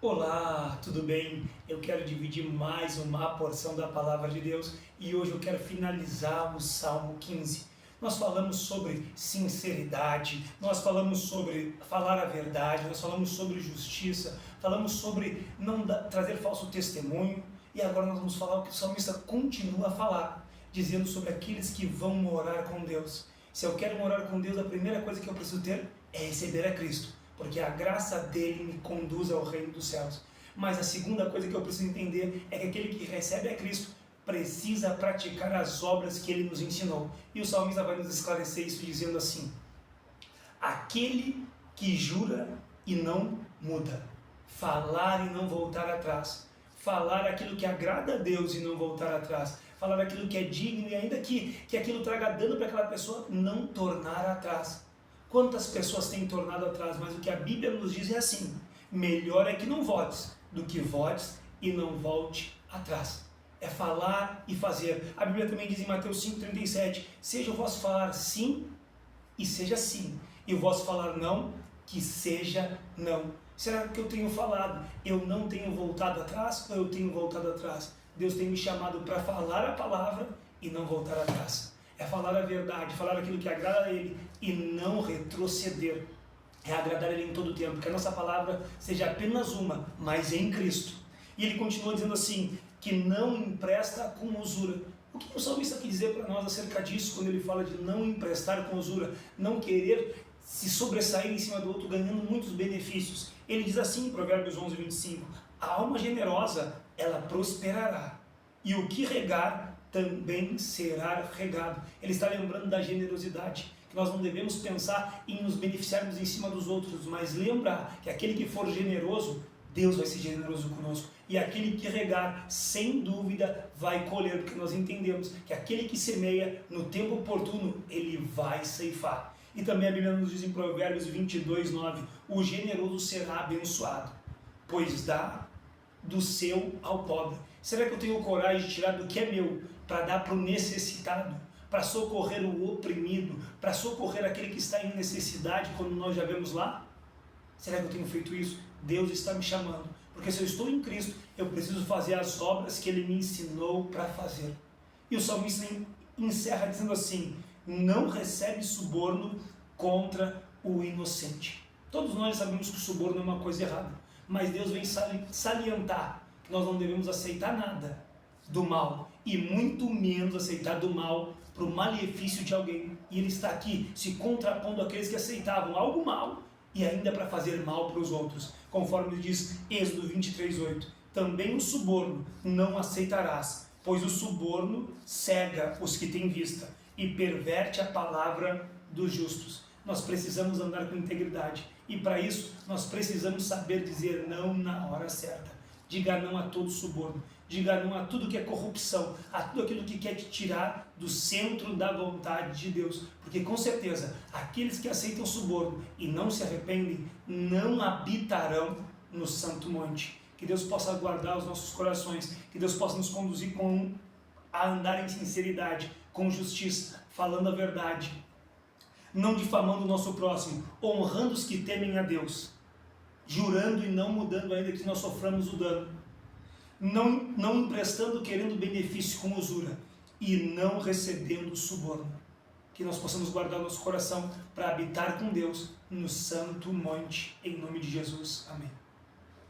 Olá, tudo bem? Eu quero dividir mais uma porção da Palavra de Deus e hoje eu quero finalizar o Salmo 15. Nós falamos sobre sinceridade, nós falamos sobre falar a verdade, nós falamos sobre justiça, falamos sobre não trazer falso testemunho e agora nós vamos falar o que o salmista continua a falar, dizendo sobre aqueles que vão morar com Deus. Se eu quero morar com Deus, a primeira coisa que eu preciso ter é receber a Cristo, porque a graça dele me conduz ao reino dos céus. Mas a segunda coisa que eu preciso entender é que aquele que recebe a Cristo precisa praticar as obras que ele nos ensinou. E o salmista vai nos esclarecer isso dizendo assim: aquele que jura e não muda, falar e não voltar atrás, falar aquilo que agrada a Deus e não voltar atrás, falar aquilo que é digno e ainda que aquilo traga dano para aquela pessoa, não tornar atrás. Quantas pessoas têm tornado atrás, mas o que a Bíblia nos diz é assim: melhor é que não votes, do que votes e não volte atrás. É falar e fazer. A Bíblia também diz em Mateus 5,37, seja o vosso falar sim, e seja sim, e o vosso falar não, que seja não. Será que eu tenho falado, eu não tenho voltado atrás, ou eu tenho voltado atrás? Deus tem me chamado para falar a palavra e não voltar atrás. É falar a verdade, falar aquilo que agrada a Ele e não retroceder. É agradar Ele em todo o tempo, que a nossa palavra seja apenas uma, mas em Cristo. E Ele continua dizendo assim, que não empresta com usura. O que o salmista quer dizer para nós acerca disso, quando ele fala de não emprestar com usura, não querer se sobressair em cima do outro, ganhando muitos benefícios? Ele diz assim em Provérbios 11:25, a alma generosa, ela prosperará, e o que regar, também será regado. Ele está lembrando da generosidade, que nós não devemos pensar em nos beneficiarmos em cima dos outros, mas lembrar que aquele que for generoso, Deus vai ser generoso conosco, e aquele que regar, sem dúvida, vai colher, porque nós entendemos que aquele que semeia, no tempo oportuno, ele vai ceifar. E também a Bíblia nos diz em Provérbios 22:9, o generoso será abençoado, pois dá do seu ao pobre. Será que eu tenho coragem de tirar do que é meu para dar para o necessitado, para socorrer o oprimido, para socorrer aquele que está em necessidade, quando nós já vemos lá? Será que eu tenho feito isso? Deus está me chamando, porque se eu estou em Cristo, eu preciso fazer as obras que Ele me ensinou para fazer. E o salmista encerra dizendo assim, não recebe suborno contra o inocente. Todos nós sabemos que o suborno é uma coisa errada, mas Deus vem salientar que nós não devemos aceitar nada do mal, e muito menos aceitar do mal para o malefício de alguém. E Ele está aqui se contrapondo àqueles que aceitavam algo mal e ainda para fazer mal para os outros, conforme diz Êxodo 23:8, também o suborno não aceitarás, pois o suborno cega os que têm vista e perverte a palavra dos justos. Nós precisamos andar com integridade, e para isso nós precisamos saber dizer não na hora certa. Diga não a todo suborno, diga não a tudo que é corrupção, a tudo aquilo que quer te tirar do centro da vontade de Deus, porque com certeza aqueles que aceitam suborno e não se arrependem não habitarão no santo monte. Que Deus possa guardar os nossos corações, que Deus possa nos conduzir a andar em sinceridade, com justiça, falando a verdade, não difamando o nosso próximo, honrando os que temem a Deus, jurando e não mudando ainda que nós soframos o dano, não emprestando querendo benefício com usura e não recebendo suborno. Que nós possamos guardar nosso coração para habitar com Deus no santo monte, em nome de Jesus. Amém.